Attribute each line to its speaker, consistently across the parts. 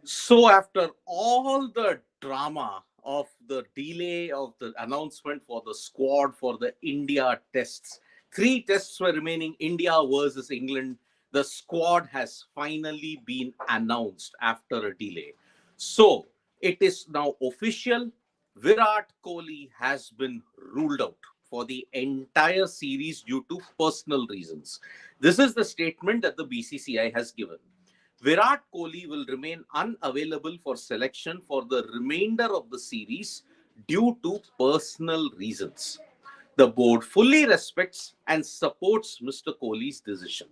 Speaker 1: So after all the drama of the delay of the announcement for the squad for the India tests, three tests were remaining, India versus England. The squad has finally been announced after a delay. So it is now official. Virat Kohli has been ruled out for the entire series due to personal reasons. This is the statement that the BCCI has given. Virat Kohli will remain unavailable for selection for the remainder of the series due to personal reasons. The board fully respects and supports Mr. Kohli's decision.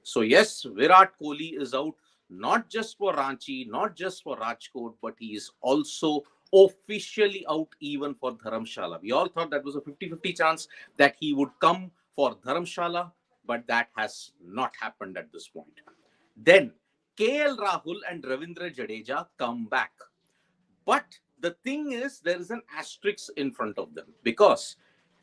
Speaker 1: So, yes, Virat Kohli is out not just for Ranchi, not just for Rajkot, but he is also officially out even for Dharamshala. We all thought that was a 50-50 chance that he would come for Dharamshala, but that has not happened at this point. Then KL Rahul and Ravindra Jadeja come back. But the thing is, there is an asterisk in front of them because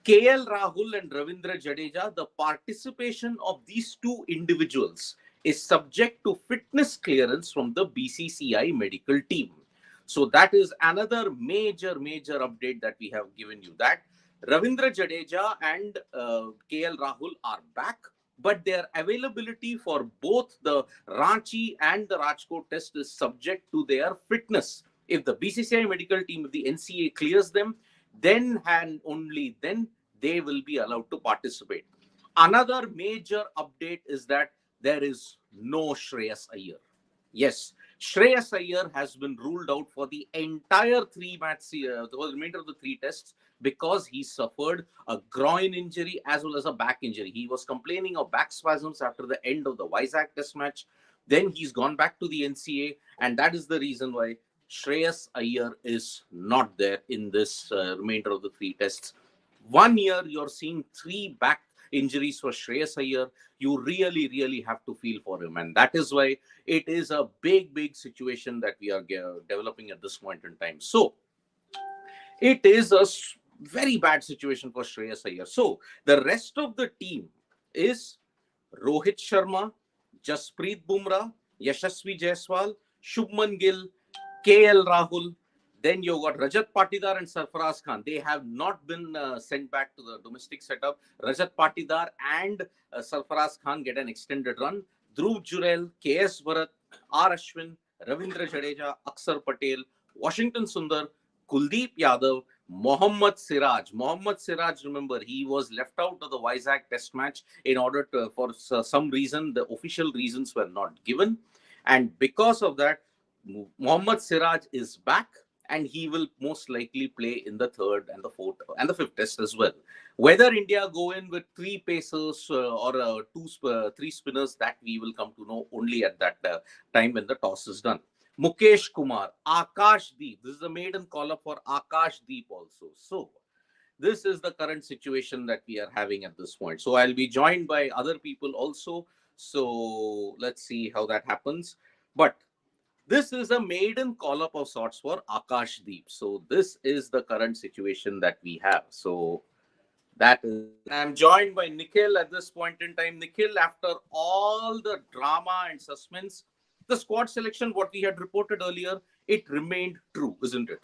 Speaker 1: KL Rahul and Ravindra Jadeja, the participation of these two individuals is subject to fitness clearance from the BCCI medical team. So that is another major update that we have given you, that Ravindra Jadeja and KL Rahul are back, but their availability for both the Ranchi and the Rajkot test is subject to their fitness. If the BCCI medical team, if the NCA clears them, then and only then they will be allowed to participate. Another major update is that there is no Shreyas Iyer. Yes, Shreyas Iyer has been ruled out for the entire the remainder of the three tests because he suffered a groin injury as well as a back injury. He was complaining of back spasms after the end of the Vizag test match. Then he's gone back to the NCA, and that is the reason why Shreyas Iyer is not there in this remainder of the three tests. 1 year, you're seeing three back injuries for Shreyas Iyer. You really have to feel for him. And that is why it is a big situation that we are developing at this point in time. So it is a very bad situation for Shreyas Iyer. So the rest of the team is Rohit Sharma, Jasprit Bumrah, Yashasvi Jaiswal, Shubman Gill, KL Rahul. Then you got Rajat Patidar and Sarfaraz Khan. They have not been sent back to the domestic setup. Rajat Patidar and Sarfaraz Khan get an extended run. Dhruv Jurel, KS Bharat, R. Ashwin, Ravindra Jadeja, Aksar Patel, Washington Sundar, Kuldeep Yadav, Mohammad Siraj. Mohammad Siraj, remember, he was left out of the Vizag test match in order to, for some reason, the official reasons were not given. And because of that, Mohammad Siraj is back, and he will most likely play in the third and the fourth and the fifth test as well. Whether India go in with three pacers or three spinners, that we will come to know only at that time when the toss is done. Mukesh Kumar, Akash Deep. This is the maiden call-up for Akash Deep also. So this is the current situation that we are having at this point. So I'll be joined by other people also. So let's see how that happens. But this is a maiden call-up of sorts for Akash Deep. So this is the current situation that we have. So that is, I'm joined by Nikhil at this point in time. Nikhil, after all the drama and suspense, the squad selection, what we had reported earlier, it remained true, isn't it?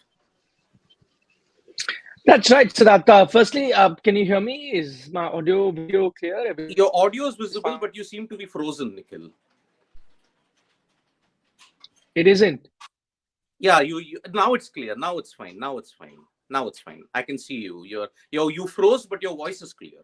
Speaker 2: That's right, Siddhartha. Firstly, can you hear me? Is my audio video clear?
Speaker 1: Your audio is visible, but you seem to be frozen, Nikhil.
Speaker 2: It isn't.
Speaker 1: Yeah, you now it's clear. Now it's fine. Now it's fine. Now it's fine. I can see you. You froze, but your voice is clear.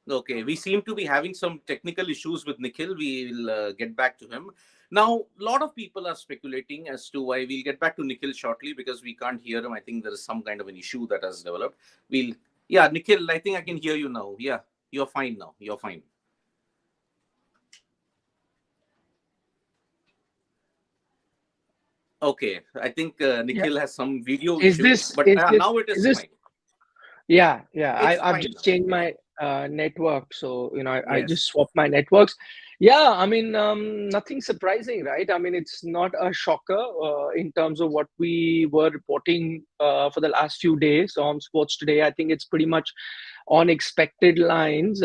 Speaker 1: Okay, we seem to be having some technical issues with Nikhil. We will get back to him. Now, a lot of people are speculating as to why. We'll get back to Nikhil shortly because we can't hear him. I think there is some kind of an issue that has developed. Yeah, Nikhil, I think I can hear you now. Yeah, you're fine now. You're fine. Okay, I think Nikhil has some video issues, but now it is fine.
Speaker 2: Yeah. I've just changed my network, so I just swapped my networks. Yeah, I mean, nothing surprising, right? I mean, it's not a shocker in terms of what we were reporting for the last few days on Sports Today. I think it's pretty much on expected lines.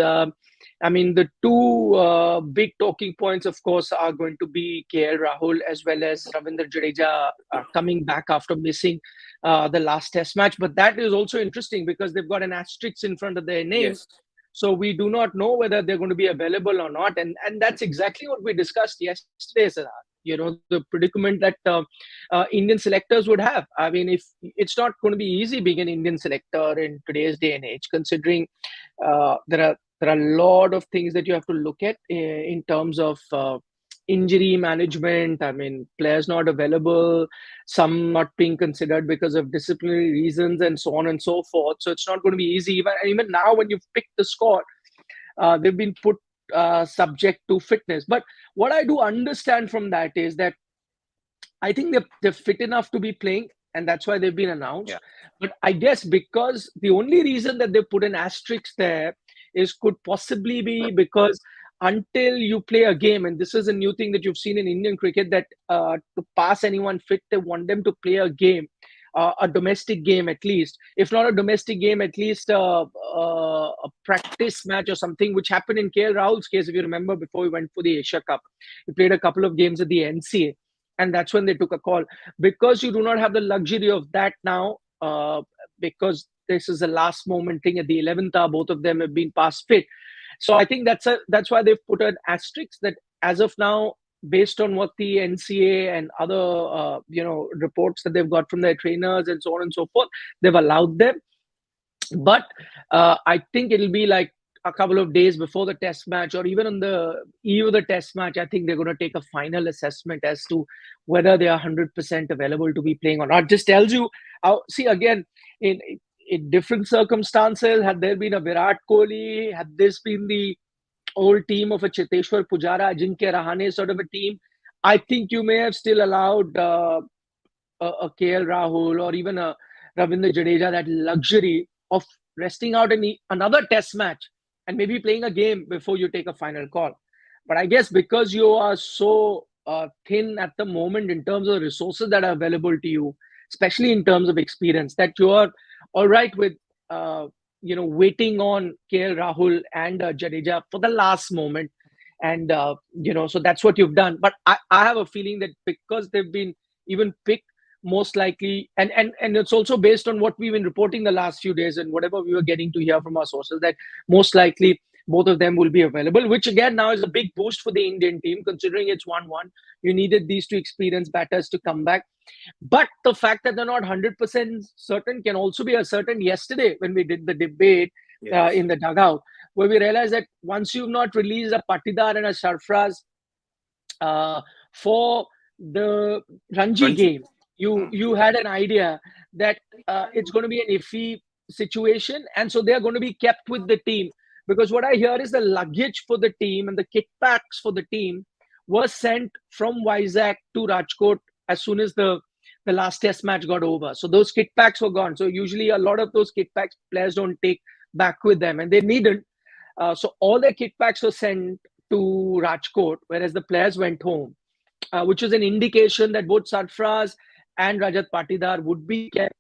Speaker 2: I mean, the two big talking points, of course, are going to be KL Rahul as well as Ravindra Jadeja coming back after missing the last Test match. But that is also interesting because they've got an asterisk in front of their name.
Speaker 1: Yes.
Speaker 2: So we do not know whether they're going to be available or not, and that's exactly what we discussed yesterday, Siddharth. You know, the predicament that Indian selectors would have. I mean, if it's not going to be easy being an Indian selector in today's day and age, considering there are a lot of things that you have to look at in terms of injury management. I mean, players not available, some not being considered because of disciplinary reasons, and so on and so forth. So it's not going to be easy. Even now, when you've picked the squad, they've been put subject to fitness. But what I do understand from that is that I think they're fit enough to be playing, and that's why they've been announced.
Speaker 1: Yeah.
Speaker 2: But I guess because the only reason that they put an asterisk there is could possibly be because until you play a game, and this is a new thing that you've seen in Indian cricket, that to pass anyone fit, they want them to play a game, a domestic game at least. If not a domestic game, at least a practice match or something, which happened in KL Rahul's case, if you remember, before he went for the Asia Cup. He played a couple of games at the NCA, and that's when they took a call. Because you do not have the luxury of that now, because this is a last moment thing at the 11th hour, both of them have been past fit. So I think that's why they've put an asterisk that as of now, based on what the NCA and other reports that they've got from their trainers and so on and so forth, they've allowed them. But I think it'll be like a couple of days before the test match, or even on the eve of the test match, I think they're going to take a final assessment as to whether they are 100% available to be playing or not. Just tells you how, see, again, in different circumstances, had there been a Virat Kohli, had this been the old team of a Cheteshwar Pujara, Ajinkya Rahane sort of a team, I think you may have still allowed a KL Rahul or even a Ravindra Jadeja that luxury of resting out another test match and maybe playing a game before you take a final call. But I guess because you are so thin at the moment in terms of resources that are available to you, especially in terms of experience, that you are all right with waiting on KL Rahul and Jadeja for the last moment. And so that's what you've done. But I have a feeling that because they've been even picked, most likely, and it's also based on what we've been reporting the last few days and whatever we were getting to hear from our sources, that most likely both of them will be available, which again now is a big boost for the Indian team, considering it's 1-1. You needed these two experienced batters to come back. But the fact that they're not 100% certain can also be ascertained yesterday when we did the debate in the dugout, where we realized that once you've not released a Patidar and a Sarfraz for the Ranji game, you had an idea that it's going to be an iffy situation, and so they're going to be kept with the team. Because what I hear is the luggage for the team and the kit packs for the team was sent from Vizag to Rajkot as soon as the last test match got over. So those kit packs were gone. So usually a lot of those kit packs players don't take back with them, and they needn't. So all their kit packs were sent to Rajkot, whereas the players went home, which is an indication that both Sarfraz and Rajat Patidar would be kept,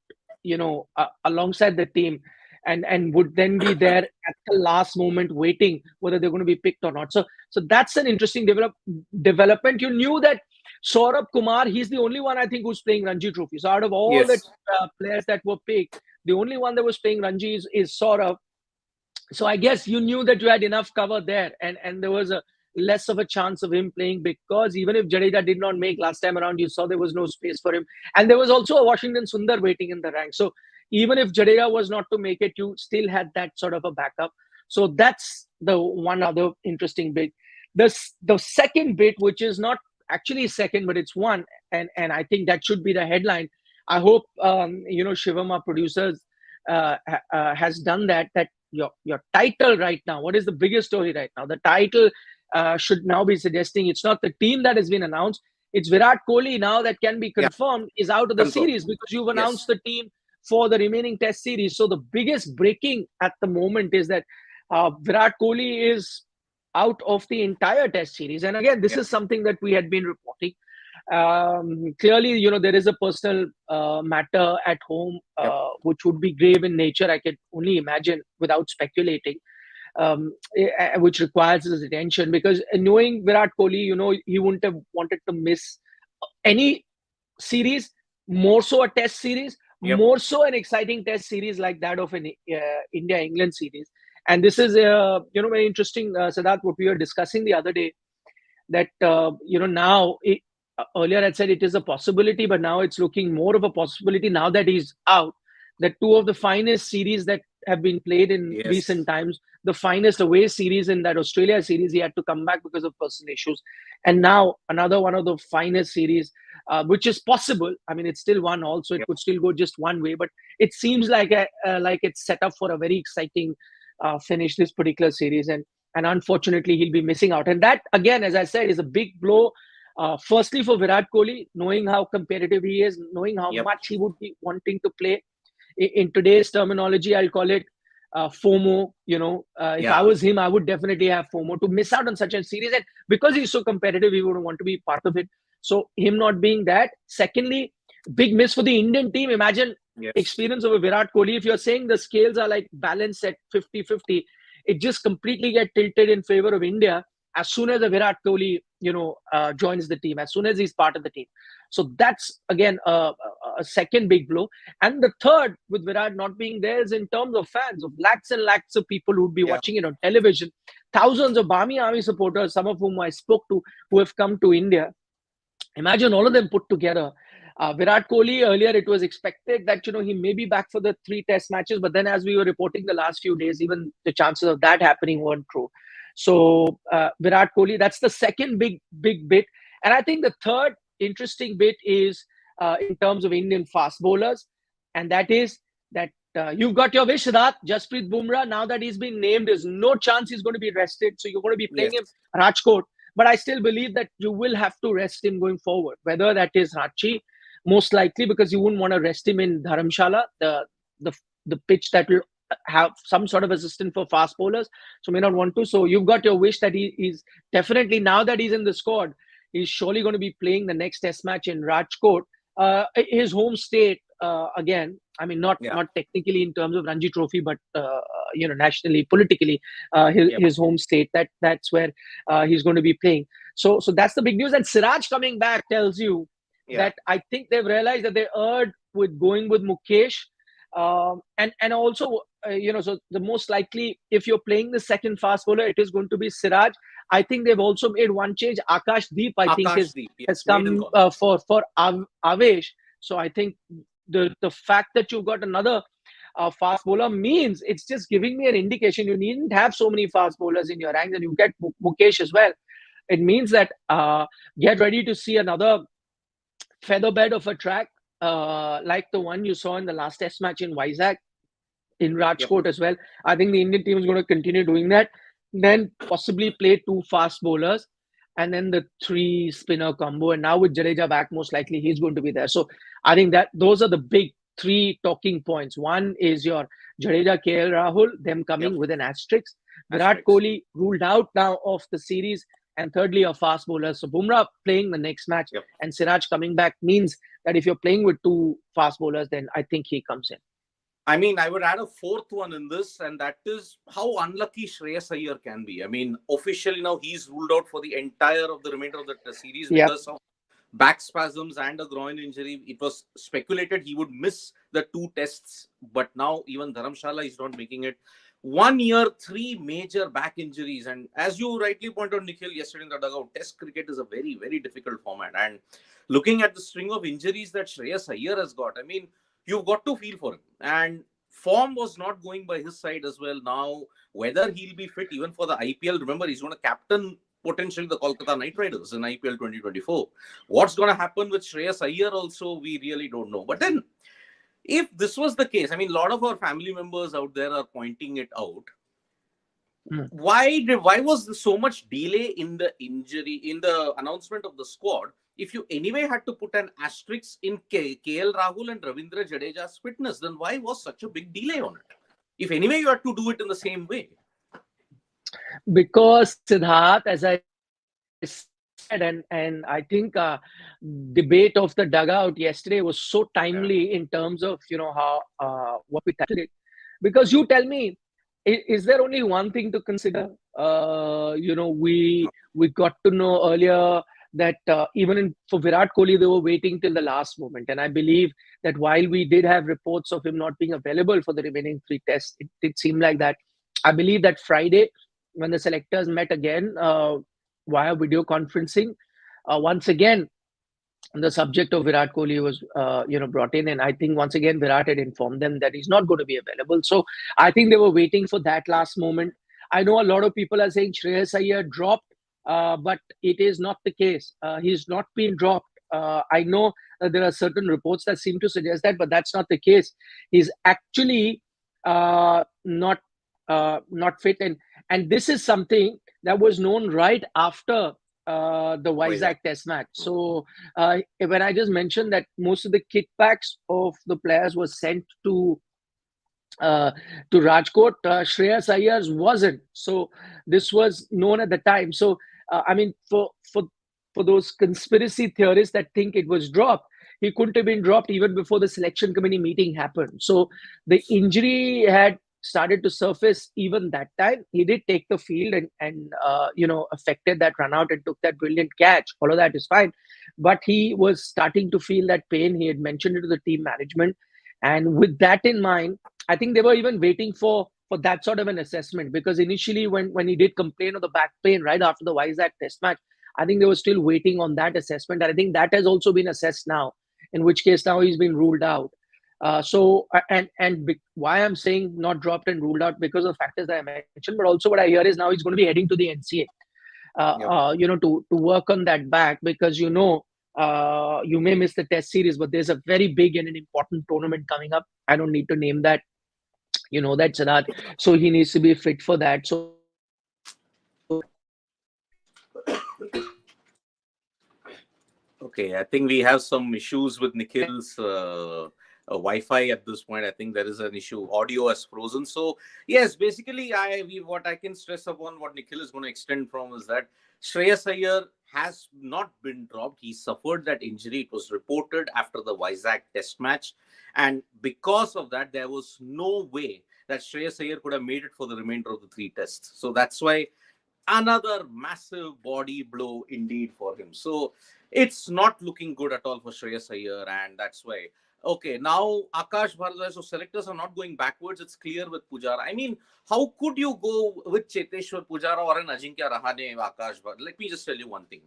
Speaker 2: alongside the team, and would then be there at the last moment waiting whether they're going to be picked or not. So that's an interesting development. You knew that Saurabh Kumar, he's the only one I think who's playing Ranji Trophy. So out of all the players that were picked, the only one that was playing Ranji is Saurabh. So I guess you knew that you had enough cover there, and there was a less of a chance of him playing, because even if Jadeja did not make last time around, you saw there was no space for him. And there was also a Washington Sundar waiting in the rank. So even if Jadeja was not to make it, you still had that sort of a backup. So that's the one other interesting bit. The second bit, which is not actually second, but it's one, and I think that should be the headline. I hope Shivam, our producers, has done that your title right now, what is the biggest story right now? The title should now be suggesting it's not the team that has been announced, it's Virat Kohli now that can be confirmed is out of the series, because you've announced the team for the remaining test series. So the biggest breaking at the moment is that Virat Kohli is out of the entire Test series. And again, this
Speaker 1: Yeah.
Speaker 2: is something that we had been reporting. Clearly, there is a personal matter at home,
Speaker 1: Yep.
Speaker 2: which would be grave in nature. I can only imagine without speculating, which requires his attention. Because knowing Virat Kohli, he wouldn't have wanted to miss any series, more so a Test series,
Speaker 1: Yep.
Speaker 2: more so an exciting Test series like that of an India-England series. And this is, very interesting, Siddharth, what we were discussing the other day, that now earlier I said it is a possibility, but now it's looking more of a possibility now that he's out, that two of the finest series that have been played in
Speaker 1: Yes.
Speaker 2: recent times, the finest away series in that Australia series, he had to come back because of personal issues, and now another one of the finest series, which is possible. I mean, it's still 1-1, so it
Speaker 1: Yep.
Speaker 2: could still go just one way, but it seems like like it's set up for a very exciting finish, this particular series. And unfortunately he'll be missing out, and that again, as I said, is a big blow, firstly for Virat Kohli, knowing how competitive he is, knowing how
Speaker 1: Yep.
Speaker 2: much he would be wanting to play. In today's terminology, I'll call it FOMO. If I
Speaker 1: Yeah.
Speaker 2: was him, I would definitely have FOMO to miss out on such a series, and because he's so competitive, he would want to be part of it. So him not being that, secondly, big miss for the Indian team. Imagine
Speaker 1: Yes.
Speaker 2: experience of a Virat Kohli. If you're saying the scales are like balanced at 50-50, it just completely get tilted in favor of India as soon as a Virat Kohli, joins the team, as soon as he's part of the team. So that's again a second big blow. And the third, with Virat not being there, is in terms of fans, of lakhs and lakhs of people who would be
Speaker 1: Yeah.
Speaker 2: watching it on television. Thousands of Barmy Army supporters, some of whom I spoke to, who have come to India. Imagine all of them put together. Virat Kohli, earlier it was expected that he may be back for the 3 Test matches, but then as we were reporting the last few days, even the chances of that happening weren't true. So Virat Kohli, that's the second big bit, and I think the third interesting bit is in terms of Indian fast bowlers, and that is that you've got your wish, Siddharth. Jasprit Bumrah, now that he's been named, there's no chance he's going to be rested, so you're going to be playing
Speaker 1: Yes.
Speaker 2: him Rajkot. But I still believe that you will have to rest him going forward, whether that is Ranchi, most likely, because you wouldn't want to rest him in Dharamshala, the the pitch that will have some sort of assistant for fast bowlers. So may not want to. So you've got your wish that he's definitely, now that he's in the squad, he's surely going to be playing the next Test match in Rajkot, his home state. Again, I mean, not
Speaker 1: Yeah.
Speaker 2: not technically in terms of Ranji Trophy, but nationally, politically,
Speaker 1: Yep.
Speaker 2: his home state. That's where he's going to be playing. So that's the big news. And Siraj coming back tells you
Speaker 1: Yeah.
Speaker 2: that I think they've realized that they erred with going with Mukesh, and also so the most likely, if you're playing the second fast bowler, it is going to be Siraj. I think they've also made one change. Akash Deep, I think,
Speaker 1: Akashdeep.
Speaker 2: has
Speaker 1: Yes. Maiden
Speaker 2: come
Speaker 1: call.
Speaker 2: for Avesh. So I think the fact that you've got another fast bowler means it's just giving me an indication you needn't have so many fast bowlers in your ranks, and you get Mukesh as well. It means that get ready to see another featherbed of a track, like the one you saw in the last Test match in Vizag, in
Speaker 1: Yep.
Speaker 2: Rajkot as well. I think the Indian team is going to continue doing that. Then possibly play 2 fast bowlers, and then the 3 spinner combo. And now with Jadeja back, most likely he's going to be there. So I think that those are the big 3 talking points. One is your Jadeja, KL Rahul, them
Speaker 1: Yep.
Speaker 2: coming with an asterisk. Virat
Speaker 1: Asterisks.
Speaker 2: Kohli ruled out now of the series. And thirdly, a fast bowler. So Bumrah playing the next match,
Speaker 1: Yep.
Speaker 2: and Siraj coming back means that if you're playing with 2 fast bowlers, then I think he comes in.
Speaker 1: I mean, I would add a fourth one in this, and that is how unlucky Shreyas Iyer can be. I mean, officially now he's ruled out for the entire of the remainder of the series
Speaker 2: Yeah.
Speaker 1: because of back spasms and a groin injury. It was speculated he would miss the 2 tests, but now even Dharamshala is not making it. 1 year, 3 major back injuries. And as you rightly pointed out, Nikhil, yesterday in the dugout, Test cricket is a very, very difficult format. And looking at the string of injuries that Shreyas Iyer has got, I mean, you've got to feel for him. And form was not going by his side as well. Now, whether he'll be fit even for the IPL, remember, he's going to captain potentially the Kolkata Knight Riders in IPL 2024. What's going to happen with Shreyas Iyer also, we really don't know. But then, if this was the case, I mean, a lot of our family members out there are pointing it out. Why was there so much delay in the announcement of the squad? If you anyway had to put an asterisk in KL Rahul and Ravindra Jadeja's fitness, then why was such a big delay on it? If anyway you had to do it in the same way.
Speaker 2: Because Siddharth, as I said, and I think debate of the dugout yesterday was so timely
Speaker 1: Yeah.
Speaker 2: in terms of how what we tackled it. Because you tell me, is there only one thing to consider? We got to know earlier that even for Virat Kohli, they were waiting till the last moment, and I believe that while we did have reports of him not being available for the remaining three tests, it did seem like that. I believe that Friday, when the selectors met again via video conferencing, once again the subject of Virat Kohli was brought in, and I think once again Virat had informed them that he's not going to be available. So I think they were waiting for that last moment. I know a lot of people are saying Shreyas Iyer dropped, but it is not the case. He's not been dropped. I know there are certain reports that seem to suggest that, but that's not the case. He's actually not fit, and this is something that was known right after the
Speaker 1: Why is that?
Speaker 2: Vizag Test match. So when I just mentioned that most of the kickbacks of the players were sent uh, to Rajkot, Shreyas Iyer's wasn't. So this was known at the time. So I mean, for those conspiracy theorists that think it was dropped, he couldn't have been dropped even before the selection committee meeting happened. So the injury had started to surface even that time. He did take the field and affected that run out and took that brilliant catch. All of that is fine, but he was starting to feel that pain. He had mentioned it to the team management, and with that in mind, I think they were even waiting for that sort of an assessment, because initially when he did complain of the back pain right after the Vizag Test match, I think they were still waiting on that assessment, and I think that has also been assessed now. In which case now he's been ruled out. Why I'm saying not dropped and ruled out, because of the factors that I mentioned, but also what I hear is now he's going to be heading to the NCA,
Speaker 1: Yep.
Speaker 2: to work on that back, because you may miss the Test series, but there's a very big and an important tournament coming up. I don't need to name that. You know that, Siddharth. So he needs to be fit for that. So I think that's why he's been ruled out.
Speaker 1: Okay, I think we have some issues with Nikhil's Wi-Fi at this point. I think there is an issue. Audio has frozen. So yes, basically, what I can stress upon what Nikhil is going to extend from is that Shreyas Iyer has not been dropped. He suffered that injury. It was reported after the Vizag Test match, and because of that, there was no way that Shreyas Iyer could have made it for the remainder of the three tests. So that's why another massive body blow indeed for him. So it's not looking good at all for Shreyas Iyer, and that's why. Okay, now Akash Bharadwaj. So selectors are not going backwards. It's clear with Pujara. I mean, how could you go with Cheteshwar Pujara or an Ajinkya Rahane, Akash Bharadwaj? Let me just tell you one thing.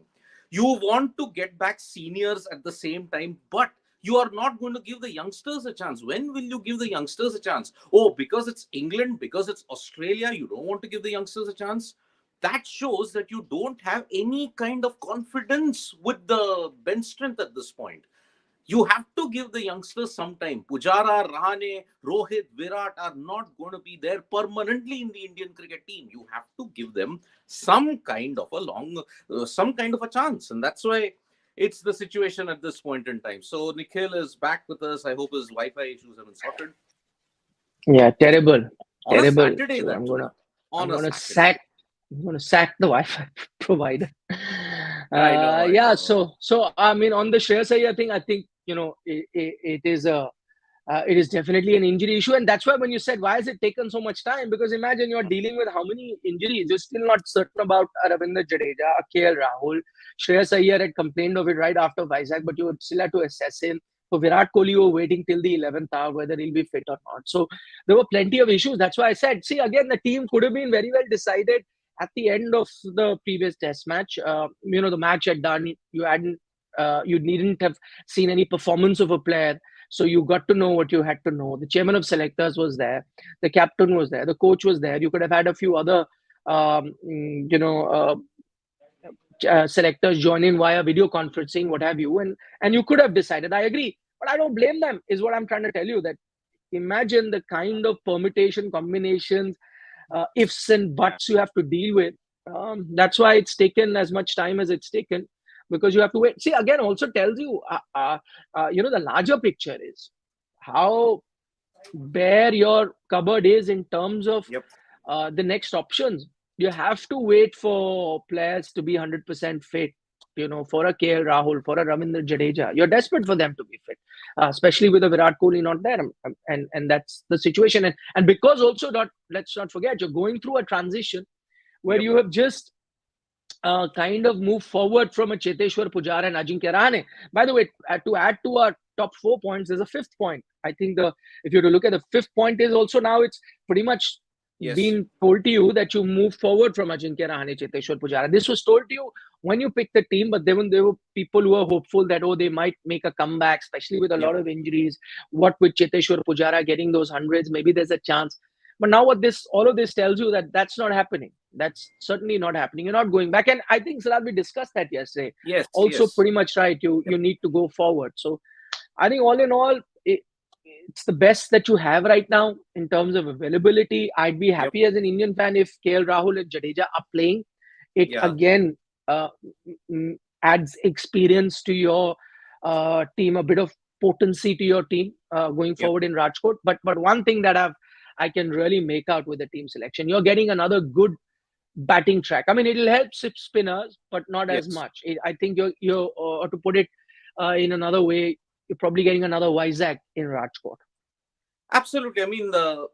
Speaker 1: You want to get back seniors at the same time, but you are not going to give the youngsters a chance. When will you give the youngsters a chance? Oh, because it's England, because it's Australia, you don't want to give the youngsters a chance? That shows that you don't have any kind of confidence with the bench strength at this point. You have to give the youngsters some time. Pujara, Rahane, Rohit, Virat are not going to be there permanently in the Indian cricket team. You have to give them some kind of a chance, and that's why it's the situation at this point in time. So Nikhil is back with us. I hope his Wi-Fi issues have been sorted
Speaker 2: Yeah, terrible,
Speaker 1: on a
Speaker 2: terrible.
Speaker 1: Saturday.
Speaker 2: So
Speaker 1: That too,
Speaker 2: I'm
Speaker 1: on a
Speaker 2: gonna
Speaker 1: Saturday.
Speaker 2: sack the Wi-Fi provider.
Speaker 1: I know, I
Speaker 2: Yeah.
Speaker 1: know.
Speaker 2: So I mean, on the Shreyas Iyer thing, I think it is it is definitely an injury issue, and that's why when you said why has it taken so much time, because imagine you're dealing with how many injuries. You're still not certain about Ravindra Jadeja, KL Rahul. Shreyas Iyer had complained of it right after Vizag, but you would still have to assess him. For Virat Kohli, you were waiting till the 11th hour whether he'll be fit or not. So there were plenty of issues. That's why I said, see, again, the team could have been very well decided at the end of the previous Test match. The match had done. You needn't have seen any performance of a player, so you got to know what you had to know. The chairman of selectors was there, the captain was there, the coach was there. You could have had a few other, um, mm, you know, uh, selectors join in via video conferencing, what have you, and you could have decided. I agree, but I don't blame them. Is what I'm trying to tell you. That imagine the kind of permutation combinations, ifs and
Speaker 1: Yeah.
Speaker 2: buts you have to deal with. That's why it's taken as much time as it's taken, because you have to wait. See, again, also tells you, the larger picture is how bare your cupboard is in terms of
Speaker 1: Yep.
Speaker 2: the next options. you have to wait for players to be 100% fit. For a KL Rahul, for a Ravindra Jadeja, you're desperate for them to be fit, especially with a Virat Kohli not there, and that's the situation. And because also, not let's not forget, you're going through a transition where
Speaker 1: Yep.
Speaker 2: you have just kind of move forward from a Cheteshwar Pujara and Ajinkya Rahane. By the way, to add to our top 4 points, there's a fifth point. I think if you were to look at the fifth point is also now it's pretty much
Speaker 1: Yes.
Speaker 2: been told to you that you move forward from Ajinkya Rahane, Cheteshwar Pujara. This was told to you when you picked the team, but there were people who were hopeful that they might make a comeback, especially with a
Speaker 1: Yep.
Speaker 2: lot of injuries. What with Cheteshwar Pujara getting those hundreds, maybe there's a chance. But now all of this tells you that that's not happening. That's certainly not happening. You're not going back. And I think, Salah, we discussed that yesterday.
Speaker 1: Yes.
Speaker 2: Also,
Speaker 1: Yes.
Speaker 2: pretty much right. You
Speaker 1: Yep.
Speaker 2: you need to go forward. So I think all in all, it's the best that you have right now in terms of availability. I'd be
Speaker 1: Yep.
Speaker 2: happy as an Indian fan if KL Rahul and Jadeja are playing. It
Speaker 1: Yeah.
Speaker 2: again uh, adds experience to your team, a bit of potency to your team going
Speaker 1: Yep.
Speaker 2: forward in Rajkot. But one thing that I can really make out with the team selection, you're getting another good batting track. I mean, it'll help spinners, but not as
Speaker 1: Yes.
Speaker 2: much. I think you're to put it in another way, you're probably getting another Vizag in Rajkot.
Speaker 1: Absolutely. I mean, the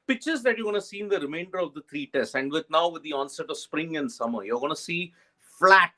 Speaker 1: pitches that you're going to see in the remainder of the three tests, and with the onset of spring and summer, you're going to see flat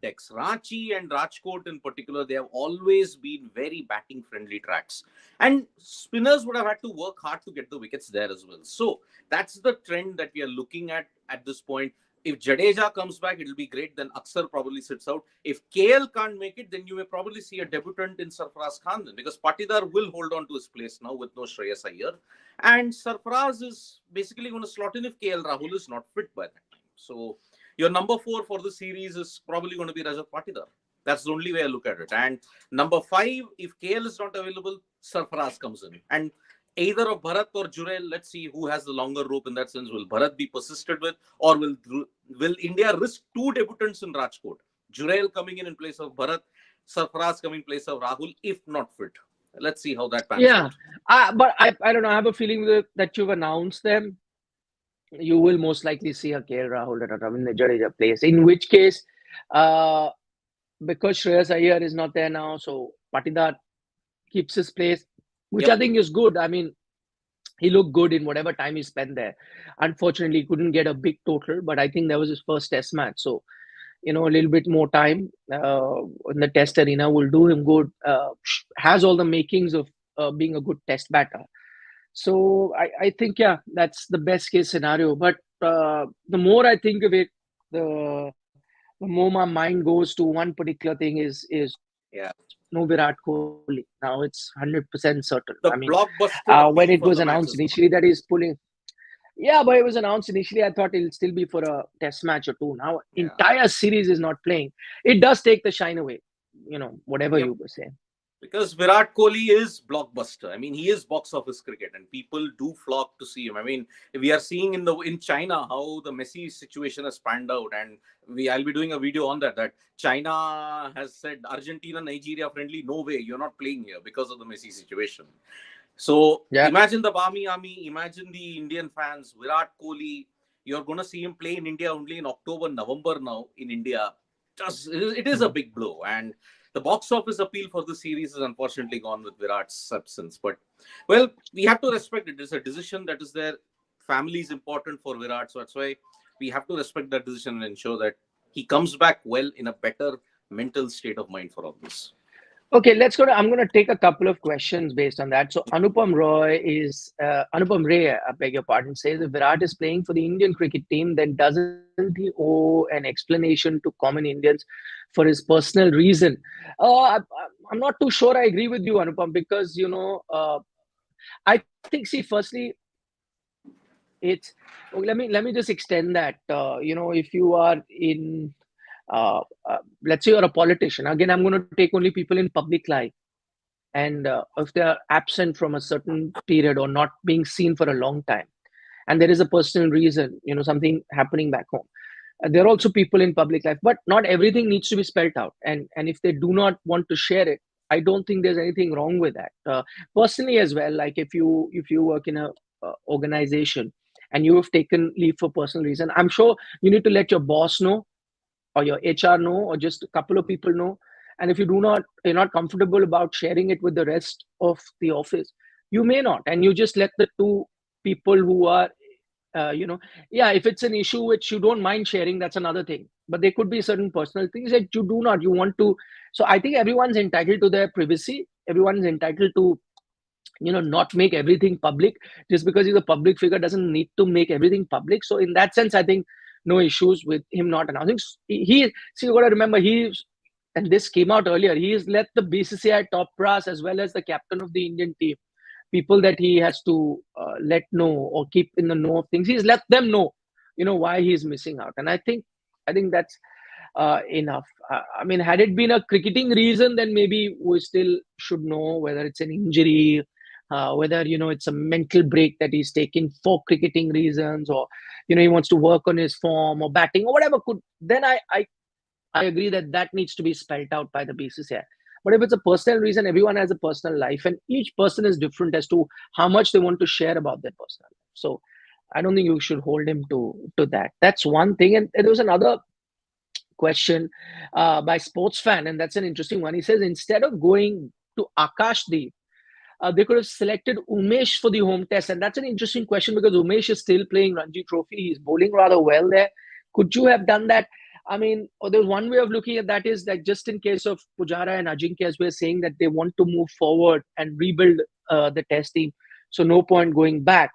Speaker 1: decks. Ranchi and Rajkot in particular, they have always been very batting friendly tracks. And spinners would have had to work hard to get the wickets there as well. So that's the trend that we are looking at this point. If Jadeja comes back, it'll be great. Then Aksar probably sits out. If KL can't make it, then you may probably see a debutant in Sarfaraz Khan then, because Patidar will hold on to his place now with no Shreyas Iyer. And Sarfaraz is basically going to slot in if KL Rahul is not fit by that time. So your number 4 for the series is probably going to be Rajat Patidar. That's the only way I look at it. And number 5, if KL is not available, Sarfaraz comes in. And either of Bharat or Jurel, let's see who has the longer rope in that sense. Will Bharat be persisted with, or will India risk 2 debutants in Rajkot? Jurel coming in place of Bharat, Sarfaraz coming in place of Rahul, if not fit. Let's see how that pans
Speaker 2: Yeah,
Speaker 1: out.
Speaker 2: but I don't know. I have a feeling that you've announced them. You will most likely see a KL Rahul at a Ravindra Jadeja place. In which case, uh, because Shreyas Iyer is not there now, so Patidar keeps his place, which
Speaker 1: Yep.
Speaker 2: I think is good. I mean, he looked good in whatever time he spent there. Unfortunately, he couldn't get a big total, but I think that was his first test match. So, a little bit more time in the test arena will do him good. Has all the makings of being a good test batter. So I think, yeah, that's the best case scenario. But the more I think of it, the more my mind goes to one particular thing is
Speaker 1: Yeah.
Speaker 2: no Virat Kohli. Now it's 100% certain. I
Speaker 1: The
Speaker 2: mean,
Speaker 1: blockbuster
Speaker 2: when it
Speaker 1: appeal
Speaker 2: was
Speaker 1: for the
Speaker 2: announced
Speaker 1: match is gone.
Speaker 2: initially that he's pulling, yeah, but it was announced initially, I thought it'll still be for a test match or two. Now
Speaker 1: Yeah.
Speaker 2: entire series is not playing. It does take the shine away. Whatever
Speaker 1: Yep.
Speaker 2: you were saying.
Speaker 1: Because Virat Kohli is blockbuster. I mean, he is box office cricket, and people do flock to see him. I mean, we are seeing in China how the Messi situation has panned out, and I'll be doing a video on that. That China has said Argentina, Nigeria friendly, no way, you're not playing here because of the Messi situation. So
Speaker 2: Yeah.
Speaker 1: imagine the Bami Army, imagine the Indian fans, Virat Kohli. You're going to see him play in India only in October, November now in India. It is a
Speaker 2: Mm.
Speaker 1: big blow, and the box office appeal for the series is unfortunately gone with Virat's absence. But well, we have to respect it. It's a decision that is there. Family is important for Virat, so that's why we have to respect that decision and ensure that he comes back well in a better mental state of mind for all this.
Speaker 2: Okay, let's go to. I'm going to take a couple of questions based on that. So Anupam Ray, I beg your pardon, says if Virat is playing for the Indian cricket team, then doesn't he owe an explanation to common Indians for his personal reason? I'm not too sure. I agree with you, Anupam, because I think, see, firstly, it's let me just extend that. If you are in let's say you're a politician. Again, I'm going to take only people in public life, and if they are absent from a certain period or not being seen for a long time, and there is a personal reason, something happening back home. There are also people in public life, but not everything needs to be spelled out. And if they do not want to share it, I don't think there's anything wrong with that. Personally, as well, like if you work in a organization and you have taken leave for personal reason, I'm sure you need to let your boss know, or your HR know, or just a couple of people know. And if you're not comfortable about sharing it with the rest of the office, you may not, and you just let the two people who are, yeah, if it's an issue which you don't mind sharing, that's another thing. But there could be certain personal things that you want to. So I think everyone's entitled to their privacy. Everyone's entitled to, not make everything public. Just because he's a public figure doesn't need to make everything public. So in that sense, I think no issues with him not announcing. He see, you got to remember, and this came out earlier, he's let the BCCI top brass as well as the captain of the Indian team, people that he has to let know or keep in the know of things, he's let them know, why he's missing out. And I think that's enough. I mean, had it been a cricketing reason, then maybe we still should know whether it's an injury, whether it's a mental break that he's taking for cricketing reasons, or he wants to work on his form or batting or whatever. Then I agree that that needs to be spelled out by the BCCI. But if it's a personal reason, everyone has a personal life, and each person is different as to how much they want to share about their personal life. So I don't think you should hold him to that. That's one thing. And there was another question by Sports Fan, and that's an interesting one. He says, instead of going to Akashdeep, they could have selected Umesh for the home test. And that's an interesting question, because Umesh is still playing Ranji Trophy. He's bowling rather well there. Could you have done that? I mean, there's one way of looking at that, is that just in case of Pujara and Ajinkya, as we're saying, that they want to move forward and rebuild the test team. So no point going back.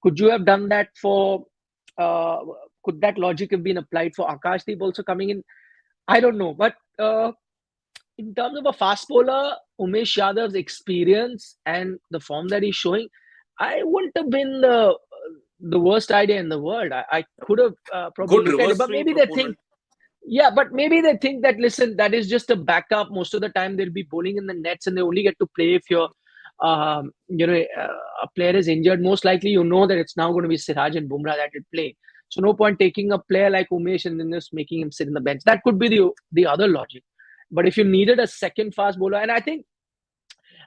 Speaker 2: Could you have done that for, could that logic have been applied for Akashdeep also coming in? I don't know. But in terms of a fast bowler, Umesh Yadav's experience and the form that he's showing, I wouldn't have been the worst idea in the world. I could have probably
Speaker 1: Good
Speaker 2: looked at it,
Speaker 1: reverse
Speaker 2: but
Speaker 1: swing
Speaker 2: maybe they think,
Speaker 1: proponent.
Speaker 2: yeah, but maybe they think that, listen, that is just a backup. Most of the time they'll be bowling in the nets, and they only get to play if a player is injured. Most likely, that it's now going to be Siraj and Bumrah that will play. So no point taking a player like Umesh and then just making him sit in the bench. That could be the other logic. But if you needed a second fast bowler, and I think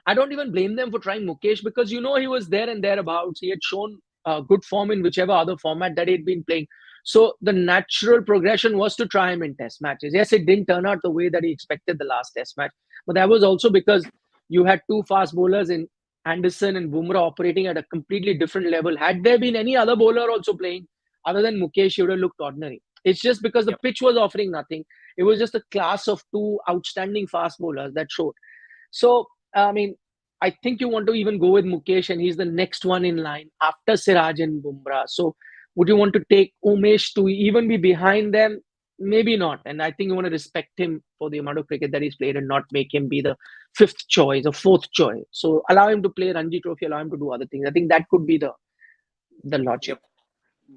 Speaker 2: I don't even blame them for trying Mukesh, because he was there and thereabouts. He had shown good form in whichever other format that he'd been playing. So the natural progression was to try him in test matches. Yes, it didn't turn out the way that he expected the last test match, but that was also because you had two fast bowlers in Anderson and Bumrah operating at a completely different level. Had there been any other bowler also playing other than Mukesh, he would have looked ordinary. It's just because the
Speaker 1: Yep.
Speaker 2: pitch was offering nothing. It was just a class of two outstanding fast bowlers that showed. So, I mean, I think you want to even go with Mukesh, and he's the next one in line after Siraj and Bumrah. So, would you want to take Umesh to even be behind them? Maybe not. And I think you want to respect him for the amount of cricket that he's played and not make him be the fifth choice or fourth choice. So, allow him to play Ranji Trophy, allow him to do other things. I think that could be the logic.
Speaker 1: Yep.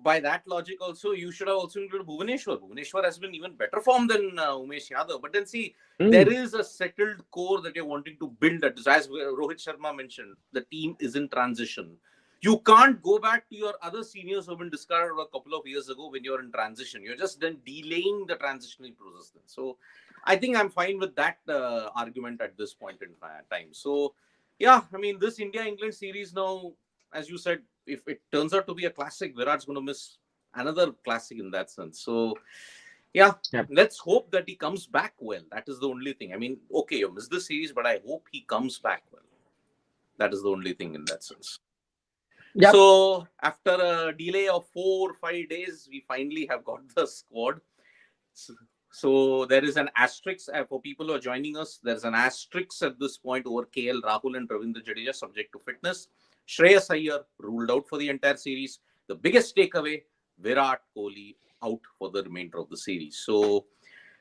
Speaker 1: By that logic, also, you should have also included Bhuvaneshwar. Bhuvaneshwar has been even better form than Umesh Yadav. But then see, there is a settled core that you're wanting to build. As Rohit Sharma mentioned, the team is in transition. You can't go back to your other seniors who have been discarded a couple of years ago when you're in transition. You're just then delaying the transitional process. Then. So I think I'm fine with that argument at this point in time. So, yeah, I mean, this India-England series now, as you said, if it turns out to be a classic, Virat's going to miss another classic in that sense. So, yeah, let's hope that he comes back well. That is the only thing. I mean, okay, you missed the series, but I hope he comes back well. That is the only thing in that sense.
Speaker 2: Yep.
Speaker 1: So, after a delay of 4 or 5 days, we finally have got the squad. So there is an asterisk for people who are joining us. There's an asterisk at this point over KL Rahul and Ravindra Jadeja, subject to fitness. Shreyas Iyer ruled out for the entire series. The biggest takeaway, Virat Kohli out for the remainder of the series. So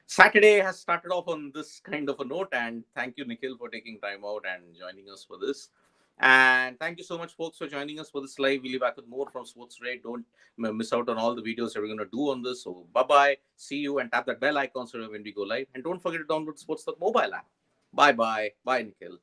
Speaker 1: Saturday has started off on this kind of a note. And thank you, Nikhil, for taking time out and joining us for this. And thank you so much, folks, for joining us for this live. We'll be back with more from Sports Today. Don't miss out on all the videos that we're going to do on this. So bye-bye. See you, and tap that bell icon so when we go live. And don't forget to download Sports mobile app. Bye-bye. Bye, Nikhil.